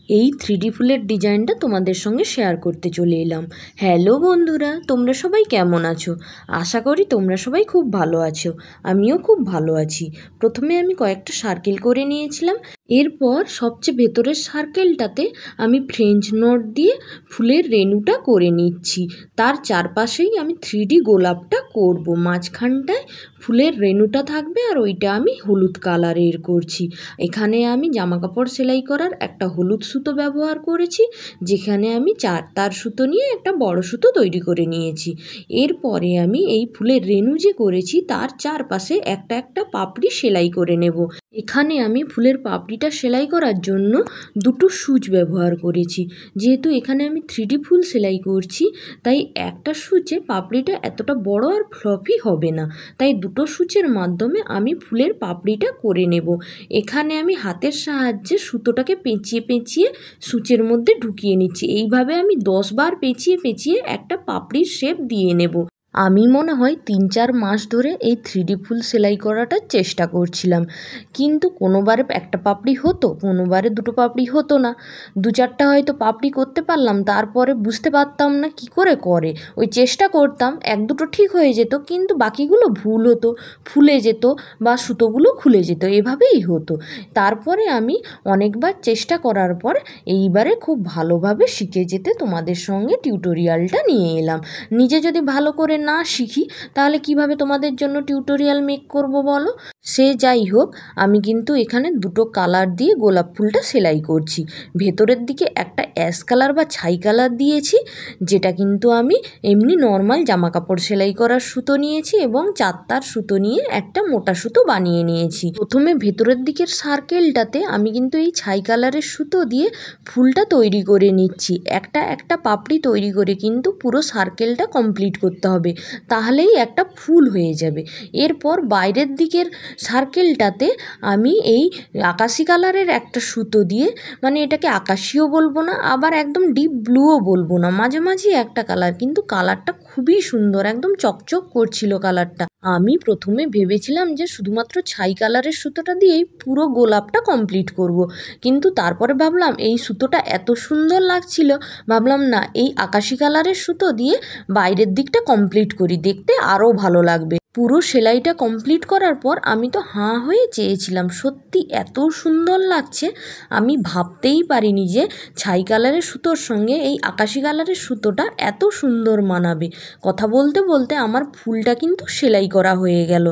এই 3D ফুলের ডিজাইনটা তোমাদের সঙ্গে শেয়ার করতে চলে এলাম। হ্যালো বন্ধুরা, তোমরা সবাই কেমন আছো? আশা করি তোমরা সবাই খুব ভালো আছো। আমিও খুব ভালো আছি। প্রথমে আমি কয়েকটা সার্কেল করে নিয়েছিলাম। এরপর সবচেয়ে ভেতরের সার্কেলটাতে আমি ফ্রেঞ্চ নট দিয়ে ফুলের রেণুটা করে নিচ্ছি। তার চারপাশেই আমি 3D গোলাপটা করব। মাঝখানটায় ফুলের রেণুটা থাকবে আর ওইটা আমি হলুদ কালারের করছি। এখানে আমি জামাকাপড় সেলাই করার একটা হলুদ সুতো ব্যবহার করেছি, যেখানে আমি 4 তার সুতো নিয়ে একটা বড় সুতো তৈরি করে নিয়েছি। এরপরে আমি এই ফুলের রেণু যে করেছি তার চারপাশে একটা একটা পাপড়ি সেলাই করে নেব। এখানে আমি ফুলের পাপড়িটা সেলাই করার জন্য দুটো সূচ ব্যবহার করেছি। যেহেতু এখানে আমি 3D ফুল সেলাই করছি, তাই একটা সূচে পাপড়িটা এতটা বড় আর ফ্লফি হবে না, তাই দুটো সূচের মাধ্যমে আমি ফুলের পাপড়িটা করে নেব। এখানে আমি হাতের সাহায্যে সুতোটাকে পেঁচিয়ে পেঁচিয়ে সূচের মধ্যে ঢুকিয়ে নিচ্ছি। এইভাবে আমি 10 বার পেঁচিয়ে পেঁচিয়ে একটা পাপড়ির শেপ দিয়ে নেব। আমি মনে হয় 3-4 মাস ধরে এই 3D ফুল সেলাই করাটার চেষ্টা করছিলাম, কিন্তু কোনোবারে একটা পাপড়ি হতো, কোনোবারে দুটো পাপড়ি হতো না। 2-4টা হয়তো পাপড়ি করতে পারলাম, তারপরে বুঝতে পারতাম না কি করে করে। ওই চেষ্টা করতাম, 1-2টো ঠিক হয়ে যেত, কিন্তু বাকিগুলো ভুল হতো, ফুলে যেত বা সুতোগুলো খুলে যেত, এভাবেই হতো। তারপরে আমি অনেকবার চেষ্টা করার পর এইবারে খুব ভালোভাবে শিখে যেতে তোমাদের সঙ্গে টিউটোরিয়ালটা নিয়ে এলাম। নিজে যদি ভালো করে না শিখি তাহলে কিভাবে তোমাদের জন্য টিউটোরিয়াল মেক করব বলো? সে যাই হোক, আমি কিন্তু এখানে দুটো কালার দিয়ে গোলাপ ফুলটা সেলাই করছি। ভেতরের দিকে একটা অ্যাশ কালার বা ছাই কালার দিয়েছি, যেটা কিন্তু আমি এমনি নর্মাল জামা কাপড় সেলাই করার সুতো নিয়েছি এবং 4 তার সুতো নিয়ে একটা মোটা সুতো বানিয়ে নিয়েছি। প্রথমে ভেতরের দিকের সার্কেলটাতে আমি কিন্তু এই ছাই কালারের সুতো দিয়ে ফুলটা তৈরি করে নিচ্ছি। একটা একটা পাপড়ি তৈরি করে কিন্তু পুরো সার্কেলটা কমপ্লিট করতে হবে, তাহলেই একটা ফুল হয়ে যাবে। এরপর বাইরের দিকের সার্কেলটাতে আমি এই আকাশি কালারের একটা সুতো দিয়ে, মানে এটাকে আকাশিও বলবো না আবার একদম ডিপ ব্লুও বলবো না, মাঝামাঝি একটা কালার, কিন্তু কালারটা খুবই সুন্দর, একদম চকচক করছিল কালারটা। আমি প্রথমে ভেবেছিলাম যে শুধুমাত্র ছাই কালারের সুতোটা দিয়েই পুরো গোলাপটা কমপ্লিট করব, কিন্তু তারপরে ভাবলাম এই সুতোটা এত সুন্দর লাগছিল, ভাবলাম না, এই আকাশি কালারের সুতো দিয়ে বাইরের দিকটা কমপ্লিট করি, দেখতে আরও ভালো লাগবে। পুরো সেলাইটা কমপ্লিট করার পর আমি তো হাঁ হয়ে চেয়েছিলাম, সত্যি এত সুন্দর লাগছে। আমি ভাবতেই পারিনি যে ছাই কালারের সুতোর সঙ্গে এই আকাশি কালারের সুতোটা এত সুন্দর মানাবে। কথা বলতে বলতে আমার ফুলটা কিন্তু সেলাই করা হয়ে গেল।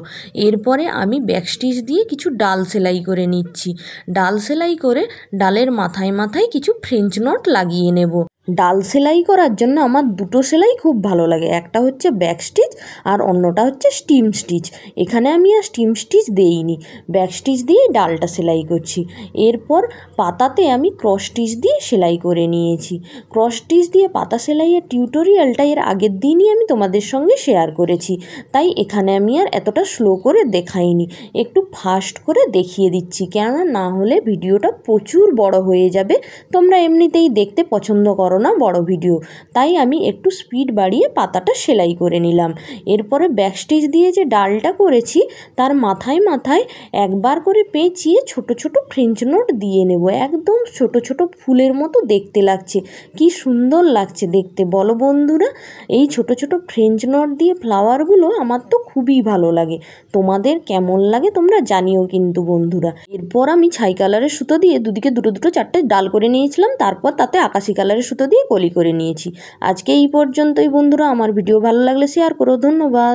এরপরে আমি ব্যাক স্টিচ দিয়ে কিছু ডাল সেলাই করে নিচ্ছি। ডাল সেলাই করে ডালের মাথায় মাথায় কিছু ফ্রেঞ্চ নট লাগিয়ে নেব। ডাল সেলাই করার জন্য আমার দুটো সেলাই খুব ভালো লাগে, একটা হচ্ছে ব্যাক স্টিচ আর অন্যটা হচ্ছে স্টিম স্টিচ। এখানে আমি আর স্টিম স্টিচ দেইনি, ব্যাক স্টিচ দিয়েই ডালটা সেলাই করছি। এরপর পাতাতে আমি ক্রস স্টিচ দিয়ে সেলাই করে নিয়েছি। ক্রস স্টিচ দিয়ে পাতা সেলাইয়ের টিউটোরিয়ালটা এর আগের দিনই আমি তোমাদের সঙ্গে শেয়ার করেছি, তাই এখানে আমি আর এতটা স্লো করে দেখাইনি, একটু ফাস্ট করে দেখিয়ে দিচ্ছি, কেননা না হলে ভিডিওটা প্রচুর বড় হয়ে যাবে। তোমরা এমনিতেই দেখতে পছন্দ করো না বড় ভিডিও, তাই আমি একটু স্পিড বাড়িয়ে পাতাটা সেলাই করে নিলাম। এরপরে ব্যাক স্টিচ দিয়ে যে ডালটা করেছি তার মাথায় মাথায় একবার করে পেঁচিয়ে ছোট ছোট ফ্রেঞ্চ নট দিয়ে নেব। একদম ছোট ছোট ফুলের মতো দেখতে লাগছে, কি সুন্দর লাগছে দেখতে বলো বন্ধুরা? এই ছোট ছোট ফ্রেঞ্চ নট দিয়ে ফ্লাওয়ারগুলো আমার তো খুবই ভালো লাগে। তোমাদের কেমন লাগে তোমরা জানিও কিন্তু বন্ধুরা। এরপর আমি ছাই কালারের সুতো দিয়ে দুদিকে দুটো দুটো 4টে ডাল করে নিয়েছিলাম, তারপর তাতে আকাশি কালারের সুতো দিয়ে কলি করে নিয়েছি। আজকে এই পর্যন্তই বন্ধুরা। আমার ভিডিও ভালো লাগলে শেয়ার করো। ধন্যবাদ।